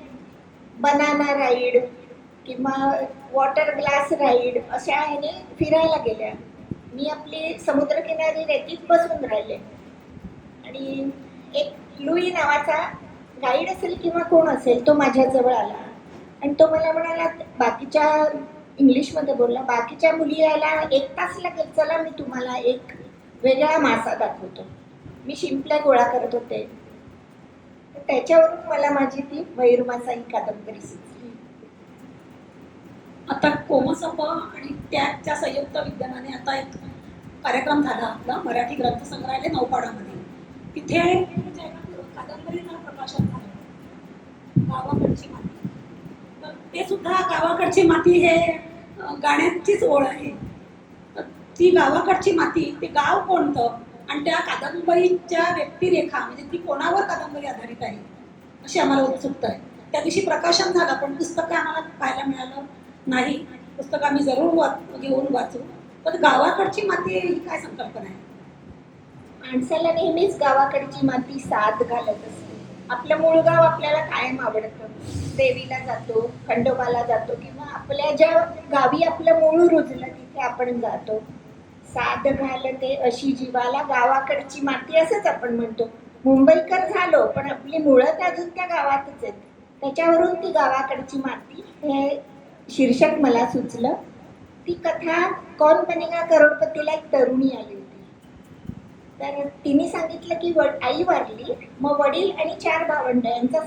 बनाना राईड किंवा वॉटर ग्लास राईड अशा ह्याने फिरायला गेल्या. मी आपली समुद्रकिनारी रेतीत बसून राहिले आणि एक लुई नावाचा गाईड असेल किंवा कोण असेल तो माझ्याजवळ आला आणि तो मला म्हणाला, बाकीच्या इंग्लिशमध्ये बोलला, बाकीच्या मुली यायला 1 तास लागेल, चला मी तुम्हाला एक वेगळा मासा दाखवतो. मी शिंपल्या गोळा करत होते. त्याच्यावरून मला माझी ती मयूरमासा ही कादंबरी सुचली. आता कोमसप आणि त्याच्या संयुक्त विद्यमाने आता एक कार्यक्रम झाला आपला मराठी ग्रंथसंग्रहालय नौपाडामध्ये. तिथे कादंबरीचं प्रकाशन झालं, गावाकडची माती. तर ते सुद्धा गावाकडची माती हे गाण्याचीच ओळ आहे. तर ती गावाकडची माती, ते गाव कोणतं आणि त्या कादंबरीच्या व्यक्तिरेखा म्हणजे ती कोणावर कादंबरी आधारित आहे अशी आम्हाला उत्सुकता आहे. त्या दिवशी प्रकाशन झालं पण पुस्तकं आम्हाला पाहायला मिळालं नाही. पुस्तकं आम्ही जरूर घेऊन वाचू. तर गावाकडची माती ही काय संकल्पना आहे? माणसाला नेहमीच गावाकडची माती साथ घालत असते. आपलं मूळ गाव आपल्याला कायम आवडतं. देवीला जातो, खंडोबाला जातो किंवा आपल्या ज्या गावी आपलं मूळ रुजलं तिथे आपण जातो. साथ घालते अशी जीवाला गावाकडची माती असंच आपण म्हणतो. मुंबईकर झालो पण आपली मुळं अजून त्या गावातच आहेत. त्याच्यावरून ती गावाकडची माती हे शीर्षक मला सुचलं. ती कथा कौन बनेगा करोडपतीला एक तरुणी आली होती. तर तिने सांगितलं की आई वारली, मग वडील आणि 4 भावंड यांचा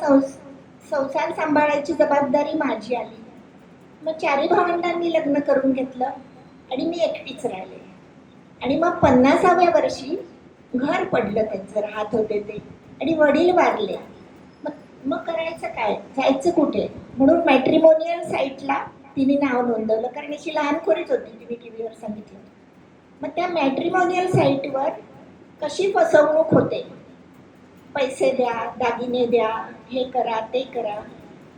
संसार सांभाळायची जबाबदारी माझी आली. मग 4ही भावंडांनी लग्न करून घेतलं आणि मी एकटीच राहिले. आणि मग 50व्या वर्षी घर पडलं, त्यांचं राहत होते ते, आणि वडील वारले. मग करायचं काय, जायचं कुठे, म्हणून मॅट्रिमोनियल साईटला तिने नाव नोंदवलं. कारण अशी लहानखोरीच होती, तिने टी व्हीवर सांगितलं. मग त्या मॅट्रिमोनियल साईटवर कशी फसवणूक होते, पैसे द्या, दागिने द्या, हे करा ते करा.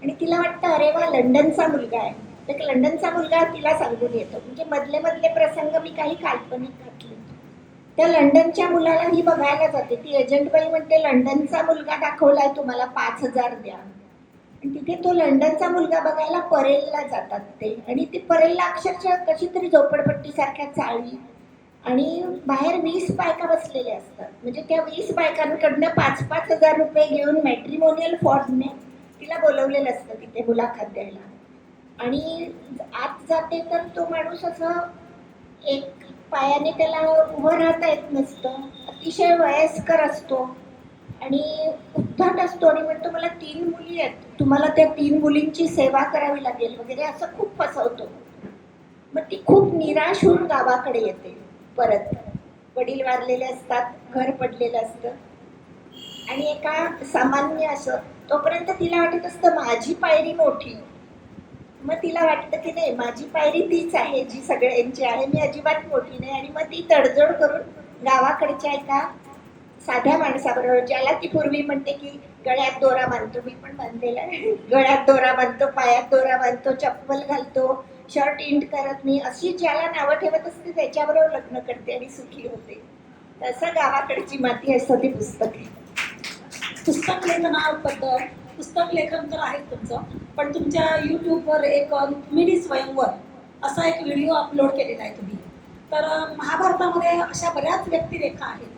आणि तिला वाटतं अरे वा लंडनचा मुलगा आहे. तर लंडनचा मुलगा तिला सांगून येतो. म्हणजे मधले मधले प्रसंग मी काही काल्पनिक घातले. त्या लंडनच्या मुलाला ही बघायला जाते. ती एजंट बाई म्हणते लंडनचा मुलगा दाखवलाय तुम्हाला, 5000 द्या. आणि तिथे तो लंडनचा मुलगा बघायला परेलला जातात ते. आणि ती परेलला अक्षरशः कशी तरी झोपडपट्टीसारख्या चाळी आणि बाहेर 20 बायका बसलेल्या असतात. म्हणजे त्या 20 बायकांकडनं 5-5 हजार रुपये घेऊन मॅट्रिमोनियल फॉर्मने तिला बोलवलेलं असतं तिथे मुलाखत द्यायला. आणि आत जाते तर तो माणूस असं एक पायाने त्याला उभं राहता येत नसतं, अतिशय वयस्कर असतो आणि उद्धट असतो आणि म्हणतो मला 3 मुली आहेत, तुम्हाला त्या 3 मुलींची सेवा करावी लागेल वगैरे, असं खूप फसवतो. मग ती खूप निराश होऊन गावाकडे येते परत. वडील वारलेले असतात, घर पडलेलं असतं आणि एका सामान्य असं तोपर्यंत तिला वाटत असतं माझी पायरी मोठी. मग तिला वाटतं की नाही, माझी पायरी तीच आहे जी सगळ्यांची आहे, मी अजिबात मोठी नाही. आणि मग ती तडजोड करून गावाकडच्या एका साध्या माणसाबरोबर, ज्याला ती पूर्वी म्हणते की गळ्यात दोरा बांधतो, मी पण बांधलेला आहे, गळ्यात दोरा बांधतो, पायात दोरा बांधतो, चप्पल घालतो, शर्ट इंट करत नाही, अशी ज्याला नावं ठेवत असते त्याच्याबरोबर लग्न करते आणि सुखी होते. तसं गावाकडची माती असं ते पुस्तक आहे. पुस्तक लेखनाबद्दल पुस्तक लेखन तर आहे तुमचं, पण तुमच्या यूट्यूबवर एक रुक्मिणी स्वयंवर असा एक व्हिडिओ अपलोड केलेला आहे तुम्ही. तर महाभारतामध्ये अशा बऱ्याच व्यक्तिरेखा आहेत.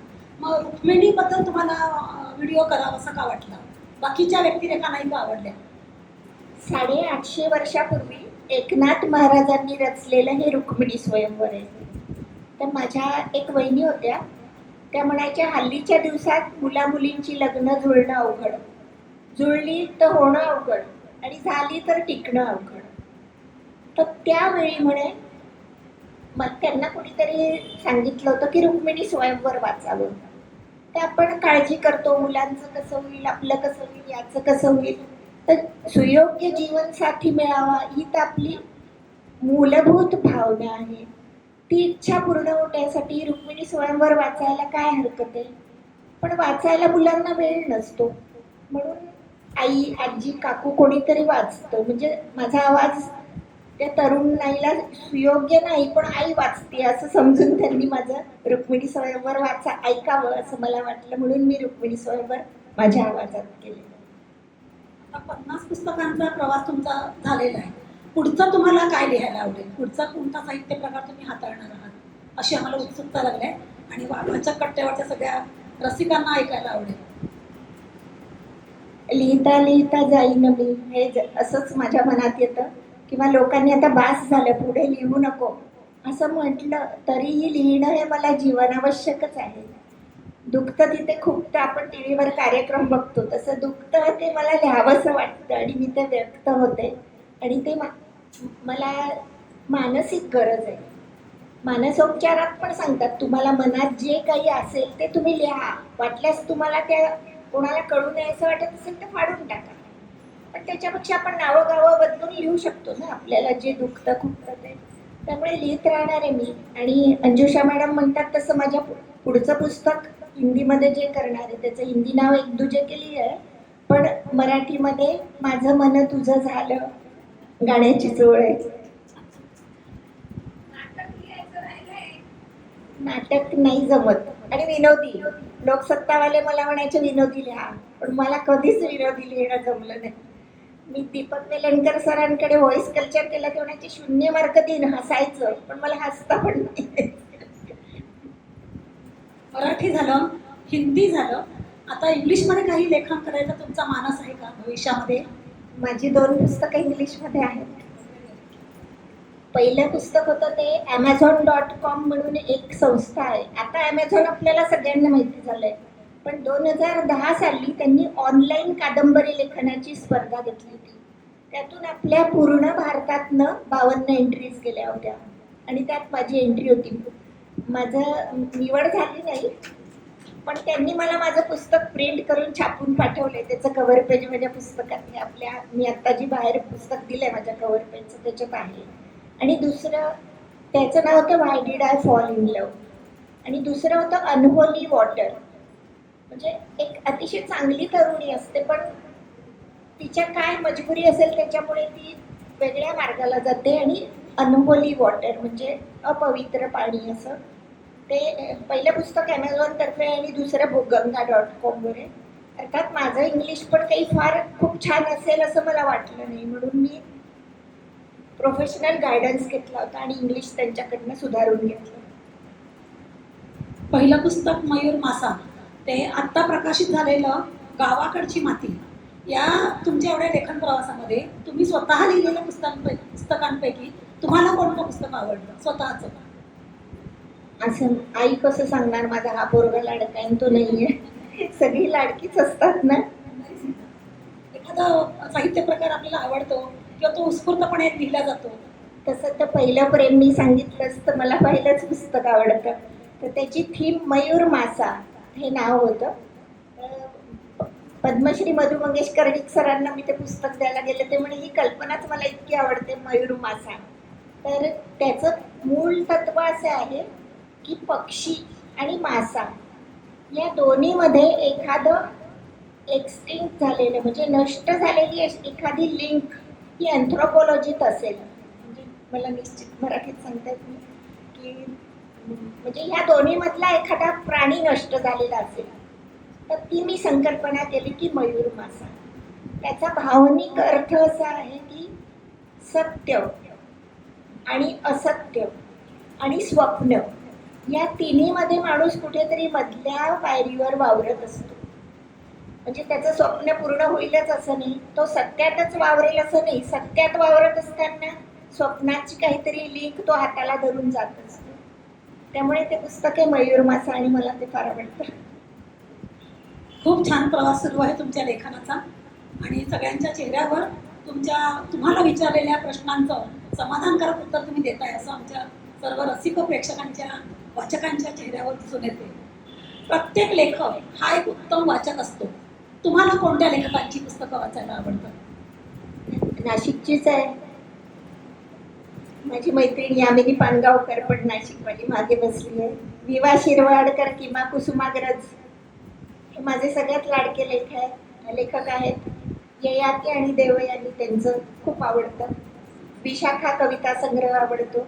मग रुक्मिणीबद्दल तुम्हाला व्हिडिओ करावासा का वाटला? बाकीच्या व्यक्तिरेखा नाही का आवडल्या? 850 वर्षापूर्वी एकनाथ महाराजांनी रचलेलं हे रुक्मिणी स्वयंवर आहे. तर माझ्या एक वहिनी होत्या, त्या म्हणायच्या हल्लीच्या दिवसात मुलामुलींची लग्न जुळणं अवघड, जुळली तर होणं अवघड आणि झाली तर टिकणं अवघड. तर त्यावेळी म्हणे मग त्यांना कुणीतरी सांगितलं होतं की रुक्मिणी स्वयंवर वाचावं. तर आपण काळजी करतो मुलांचं कसं होईल, आपलं कसं होईल, याचं कसं होईल. तर सुयोग्य जीवनसाथी मिळावा ही तर आपली मूलभूत भावना आहे. ती इच्छा पूर्ण होण्यासाठी रुक्मिणी स्वयंवर वाचायला काय हरकत आहे. पण वाचायला मुलांना वेळ नसतो, म्हणून आई, आजी, काकू कोणीतरी वाचतं. म्हणजे माझा आवाज त्या तरुण नाईला सुयोग्य नाही, पण आई वाचते असं समजून त्यांनी माझं रुक्मिणी स्वयंवर ऐकावं असं मला वाटलं, म्हणून मी रुक्मिणी स्वयंवर माझ्या आवाजात केले. आता 50 पुस्तकांचा प्रवास तुमचा झालेला आहे. पुढचं तुम्हाला काय लिहायला आवडेल? पुढचा कोणता साहित्य प्रकार तुम्ही हाताळणार आहात अशी आम्हाला उत्सुकता लागली आहे आणि वाघाच्या कट्ट्यावरच्या सगळ्या रसिकांना ऐकायला आवडेल. लिहिता लिहिता जाईन मी, हे असंच माझ्या मनात येतं. किंवा लोकांनी आता बास झालं, पुढे लिहू नको असं म्हटलं तरीही लिहिणं हे मला जीवनावश्यकच आहे. दुखतं तिथे खूप, तर आपण टी व्हीवर कार्यक्रम बघतो तसं दुखतं ते मला लिहावंसं वाटतं आणि मी ते व्यक्त होते. आणि ते मला मानसिक गरज आहे. मानसोपचारात पण सांगतात तुम्हाला मनात जे काही असेल ते तुम्ही लिहा, वाटल्यास तुम्हाला त्या कोणाला कळू नये असं वाटत असेल तर फाडून टाका. पण त्याच्यापेक्षा आपण नावं गावं बदलून लिहू शकतो ना आपल्याला जे दुखतं खुपतं ते. त्यामुळे लिहित राहणार आहे मी. आणि अंजुषा मॅडम म्हणतात तसं माझ्या पुढचं पुस्तक हिंदीमध्ये जे करणार आहे त्याचं हिंदी नाव एक दुजे केली आहे, पण मराठीमध्ये माझं मन तुझं झालं गाण्याची जोड आहे. नाटक नाही जमत आणि विनोदी. लोकसत्तावाले मला म्हणायचे विनोदी लिहा, पण मला कधीच विनोदी लिहिणं जमलं नाही. मी दीपक वेलणकर सरांकडे व्हॉइस कल्चर केलं ते म्हणायचे 0 मार्क देईन, हसायचं, पण मला हसता पण नाही. मराठी झालं, हिंदी झालं, आता इंग्लिशमध्ये काही लेखन करायचा तुमचा मानस आहे का भविष्यामध्ये? माझी 2 पुस्तकं इंग्लिशमध्ये आहेत. पहिलं पुस्तक होतं ते Amazon.com म्हणून एक संस्था आहे. आता Amazon आपल्याला सगळ्यांना माहिती झालंय, पण 2010 साली त्यांनी ऑनलाईन कादंबरी लेखनाची स्पर्धा घेतली होती. त्यातून आपल्या पूर्ण भारतातनं 52 एंट्रीज गेल्या होत्या आणि त्यात माझी एंट्री होती. माझं निवड झाली नाही, पण त्यांनी मला माझं पुस्तक प्रिंट करून छापून पाठवले. त्याचं कव्हर पेज माझ्या पुस्तकात मी आत्ता जी बाहेर पुस्तक दिलं आहे माझ्या कव्हर पेजचं त्याच्यात आहे. आणि दुसरं त्याचं नाव होतं why did I fall in love आणि दुसरं होतं अनहोली वॉटर. म्हणजे एक अतिशय चांगली तरुणी असते, पण तिच्या काय मजबुरी असेल त्याच्यामुळे ती वेगळ्या मार्गाला जाते. आणि अनहोली वॉटर म्हणजे अपवित्र पाणी असं. ते पहिलं पुस्तक ॲमेझॉनतर्फे आणि दुसरं गंगा.com वर आहे. अर्थात माझं इंग्लिश पण काही फार खूप छान असेल असं मला वाटलं नाही, म्हणून मी प्रोफेशनल गायडन्स घेतला होता आणि इंग्लिश त्यांच्याकडनं सुधारून घेतलं. पहिलं पुस्तक मयूर मासा, ते आत्ता प्रकाशित झालेलं गावाकडची माती, या तुमच्या एवढ्या लेखन प्रवासामध्ये तुम्ही स्वतः लिहिलेल्या पुस्तकांपैकी तुम्हाला कोणतं पुस्तक आवडलं स्वतःचं? असं आई कसं सांगणार माझा हा पोरगा लाडका आहे तो नाही आहे. सगळी लाडकीच असतात ना. एखादा साहित्य प्रकार आपल्याला आवडतो किंवा तो उत्स्फूर्तपणे लिहिला जातो. तसं तर पहिलं प्रेम मी सांगितलंच तर मला पहिलंच पुस्तक आवडतं. तर त्याची थीम मयूर मासा हे नाव होतं. पद्मश्री मधु मंगेश कर्णिक सरांना मी ते पुस्तक द्यायला गेले, ते म्हणे ही कल्पनाच मला इतकी आवडते मयूर मासा. तर त्याचं मूळ तत्व असं आहे की पक्षी आणि मासा या दोन्हीमध्ये एखादं एक्सटिंक्ट झालेलं म्हणजे नष्ट झालेली एखादी लिंक ही अँथ्रोपॉलॉजीत असेल. म्हणजे मला निश्चित मराठीत सांगता येत नाही की म्हणजे ह्या दोन्ही मधला एखादा प्राणी नष्ट झालेला असेल तर ती मी संकल्पना केली की मयूर मासा. त्याचा भावनिक अर्थ असा आहे की सत्य आणि असत्य आणि स्वप्न या तिन्हीमध्ये माणूस कुठेतरी मधल्या पायरीवर वावरत असतो. म्हणजे त्याचं स्वप्न पूर्ण होईलच असं नाही, तो सत्यातच वावरेल असं नाही, सत्यात वावरत असताना स्वप्नाची काहीतरी लिंक तो हाताला धरून जात असतो. त्यामुळे ते पुस्तक आहे मयूर मासा आणि मला ते फार आवडतं. खूप छान प्रवास सुरू आहे तुमच्या लेखनाचा आणि सगळ्यांच्या चेहऱ्यावर तुम्हाला विचारलेल्या प्रश्नांचं समाधानकारक उत्तर तुम्ही देताय असं आमच्या सर्व रसिक प्रेक्षकांच्या वाचकांच्या चेहऱ्यावर दिसून येते. प्रत्येक लेखक हा एक उत्तम वाचक असतो. तुम्हाला कोणत्या लेखकांची पुस्तकं वाचायला आवडतात? नाशिकचीच आहे माझी मैत्रीण यामिनी पानगावकर, पण नाशिकवाली मागे बसली आहे. विवा शिरवाडकर किंवा कुसुमाग्रज हे माझे सगळ्यात लाडके लेखक आहेत. ययाती आणि देवयानी त्यांचं खूप आवडतं. विशाखा कविता संग्रह आवडतो.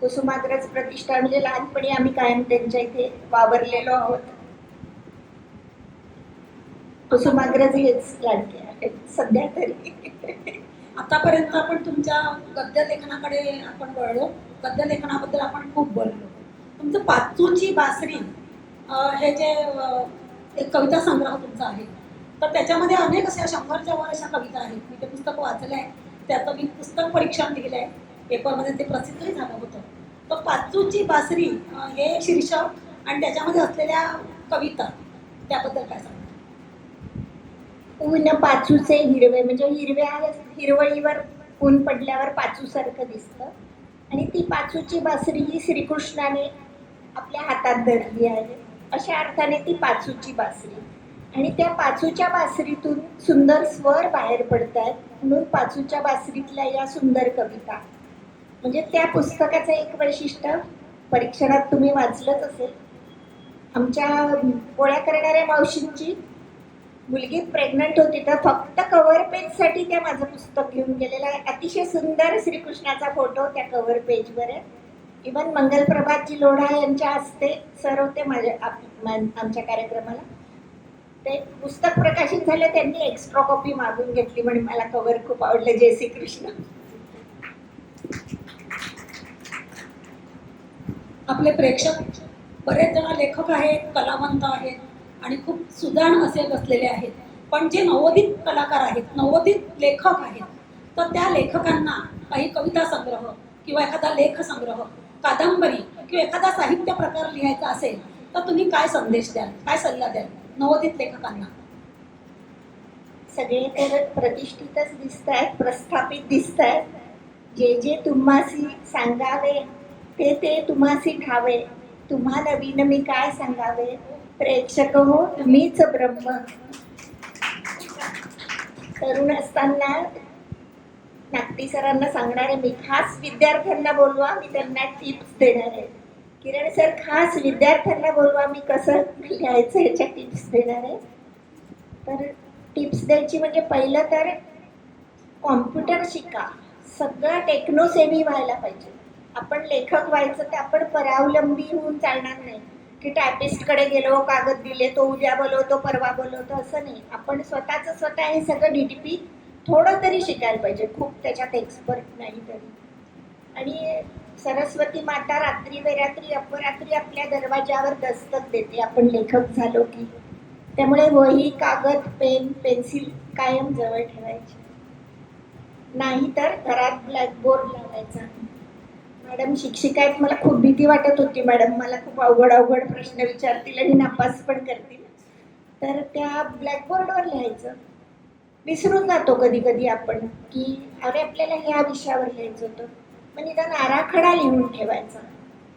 कुसुमाग्रज प्रतिष्ठान म्हणजे लहानपणी आम्ही कायम त्यांच्या इथे वावरलेलो आहोत. कुसुमाग्रज हेच लाडके आहेत सध्या तरी. आतापर्यंत आपण तुमच्या गद्य लेखनाकडे आपण वळलो. गद्य लेखनाबद्दल आपण खूप बोललो. तुमचं पाचूची बासरी हे जे एक कविता संग्रह तुमचा आहे, तर त्याच्यामध्ये अनेक अशा 100च्या वर अशा कविता आहेत. मी ते पुस्तक वाचलं आहे, त्याचं मी पुस्तक परीक्षण लिहिलं आहे, पेपरमध्ये ते प्रसिद्धही झालं होतं. तर पाचूची बासरी हे शीर्षक आणि त्याच्यामध्ये असलेल्या कविता त्याबद्दल काय सांगा? ऊन पाचूचे हिरवे म्हणजे हिरवळीवर ऊन पडल्यावर पाचूसारखं दिसतं आणि ती पाचूची बासरी ही श्रीकृष्णाने आपल्या हातात धरली आहे. अशा अर्थाने ती पाचूची बासरी आणि त्या पाचूच्या बासरीतून सुंदर स्वर बाहेर पडत आहेत, म्हणून पाचूच्या बासरीतल्या या सुंदर कविता. म्हणजे त्या पुस्तकाचं एक वैशिष्ट्य परीक्षणात तुम्ही वाचलंच असेल. आमच्या पोळ्या करणाऱ्या मावशींची मुलगी प्रेग्नंट होती तर फक्त कव्हर पेजसाठी त्या माझं पुस्तक घेऊन गेलेलं आहे. अतिशय सुंदर श्रीकृष्णाचा फोटो त्या कव्हर पेजवर आहे. इव्हन मंगलप्रभातजी लोढा यांच्या हस्ते सर होते आमच्या कार्यक्रमाला. ते पुस्तक प्रकाशित झालं, त्यांनी एक्स्ट्रा कॉपी मागून घेतली म्हणे मला कव्हर खूप आवडलं. जय श्री कृष्ण. आपले प्रेक्षक बरेच जण लेखक आहेत, कलावंत आहेत आणि खूप सुजाण असे बसलेले आहेत. पण जे नवोदित कलाकार आहेत, नवोदित लेखक आहेत, तर त्या लेखकांना काही कविता संग्रह किंवा एखादा लेख संग्रह, कादंबरी किंवा एखादा साहित्य प्रकार लिहायचा असेल तर तुम्ही काय संदेश द्याल, काय सल्ला द्याल नवोदित लेखकांना? सगळे तर प्रतिष्ठितच दिसत आहेत, प्रस्थापित दिसत आहेत. जे जे तुम्हासी सांगावे ते ते तुम्हासी ठावे, तुम्हा नवीन मी काय सांगावे, प्रेक्षक हो तुम्हीच ब्रह्म. तरुण असताना नागटी सरांना सांगणार आहे मी, खास विद्यार्थ्यांना बोलवा, मी त्यांना टिप्स देणार आहे. किरण सर खास विद्यार्थ्यांना बोलवा, मी कसं लिहायचं याच्या टिप्स देणार आहे. तर टिप्स द्यायची म्हणजे पहिलं तर कॉम्प्युटर शिका. सगळं टेक्नोसेवी व्हायला पाहिजे. आपण लेखक व्हायचं तर आपण परावलंबी होऊन चालणार नाही की टायपिस्टकडे गेलो, कागद दिले, तो उद्या बोलवतो परवा बोलवतो असं नाही. आपण स्वतः हे सगळं DTP थोडं तरी शिकायला पाहिजे, खूप त्याच्यात एक्सपर्ट नाही तरी. आणि सरस्वती माता रात्री बेरात्री अपरात्री आपल्या दरवाजावर दस्तक देते आपण लेखक झालो की. त्यामुळे वही, कागद, पेन, पेन्सिल कायम जवळ ठेवायची. नाहीतर घरात ब्लॅकबोर्ड लावायचा. मॅडम शिक्षिका आहेत, मला खूप भीती वाटत होती. मॅडम मला खूप अवघड प्रश्न विचारतील आणि नापास पण करतील. तर त्या ब्लॅकबोर्डवर लिहायचं. विसरून जातो कधी कधी आपण की अरे आपल्याला ह्या विषयावर लिहायचं होतं. मग निदान आराखडा लिहून ठेवायचा.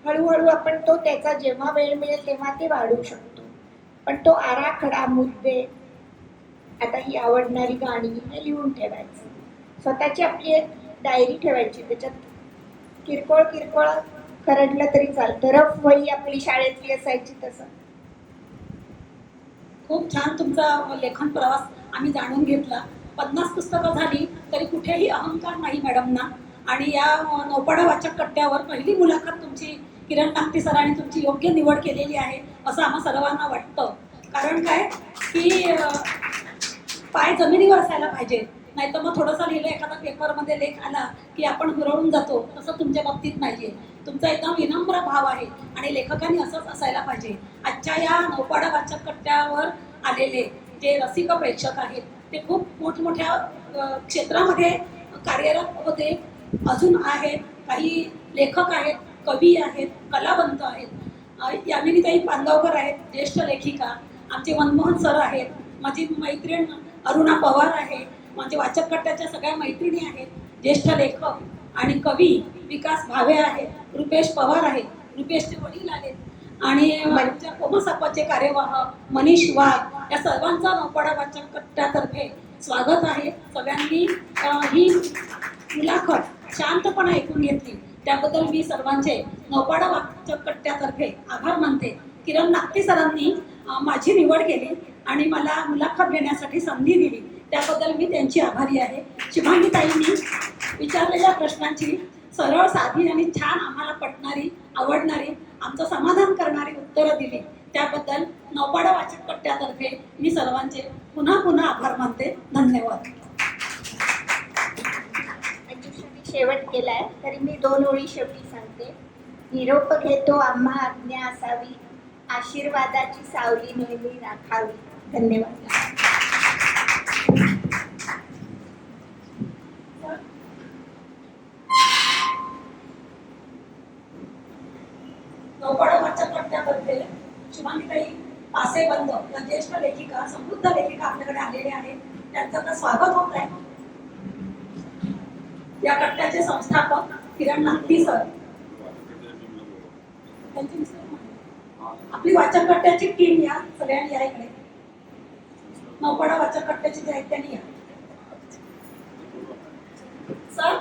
हळूहळू आपण तो त्याचा जेव्हा वेळ मिळेल तेव्हा ते वाढवू शकतो. पण तो आराखडा, मुद्दे, आता ही आवडणारी गाणी हे लिहून ठेवायचं. स्वतःची आपली एक डायरी ठेवायची, त्याच्यात किरकोळ खरडलं तरी चालतं. रफ वही आपली शाळेतली असायची तसं. खूप छान तुमचा लेखन प्रवास आम्ही जाणून घेतला. 50 पुस्तकं झाली तरी कुठेही अहंकार नाही मॅडमना. आणि या नौपाडा वाचक कट्ट्यावर पहिली मुलाखत तुमची किरण नागटी सरांनी तुमची योग्य निवड केलेली आहे असं आम्हा सर्वांना वाटतं. कारण काय की पाय जमिनीवर असायला पाहिजे, नाही तर मग थोडंसं लिहिलं एखादा पेपरमध्ये लेख आला की आपण हुरळून जातो, तसं तुमच्या बाबतीत नाहीये. तुमचा एकदम विनम्र भाव आहे आणि लेखकांनी असंच असायला पाहिजे. आजच्या या नौपाडा वाचक कट्ट्यावर आलेले जे रसिक प्रेक्षक आहेत ते खूप मोठमोठ्या क्षेत्रामध्ये कार्यरत होते, अजून आहेत, काही लेखक आहेत, कवी आहेत, कलावंत आहेत. यामिनीताई पांगावकर आहेत, ज्येष्ठ लेखिका. आमचे मनमोहन सर आहेत, माझी मैत्रीण अरुणा पवार आहे, माझे वाचक कट्ट्याच्या सगळ्या मैत्रिणी आहेत, ज्येष्ठ लेखक आणि कवी विकास भावे आहेत, रुपेश पवार आहेत, रुपेशचे वडील आहेत आणि आमच्या कोमसापाचे कार्यवाह मनीष वाघ. या सर्वांचा नौपाडा वाचक कट्ट्यातर्फे स्वागत आहे. सगळ्यांनी ही मुलाखत शांतपणे ऐकून घेतली त्याबद्दल मी सर्वांचे नौपाडा वाचक कट्ट्यातर्फे आभार मानते. किरण नागटी सरांनी माझी निवड केली आणि मला मुलाखत घेण्यासाठी संधी दिली त्याबद्दल मी त्यांची आभारी आहे. शुभांगी ताईंनी विचारलेल्या प्रश्नांची सरळ, साधी आणि छान आम्हाला पटणारी, आवडणारी, आमचं समाधान करणारी उत्तरं दिली त्याबद्दल नौपाडा वाचक कट्ट्यातर्फे मी सर्वांचे पुन्हा पुन्हा आभार मानते. धन्यवाद. मंजुषाने शेवट केलाय तरी मी 2 ओळी शेवटी सांगते. निरोप घेतो आम्हा आज्ञा असावी, आशीर्वादाची सावली नेहमी राखावी. धन्यवाद. नौपाडा वाचक कट्ट्यातर्फे शुभांगीताई पासेबंद या ज्येष्ठ लेखिका, समृद्ध लेखिका आपल्याकडे आलेले आहेत. त्यांचं तर स्वागत होत आहे. या कट्ट्याचे संस्थापक किरण नागटी सर, त्यांची आपली वाचक कट्ट्याची टीम या सगळ्यांनी या इकडे. नौपाडा वाचक कट्ट्याची जे आहेत त्यांनी या सर.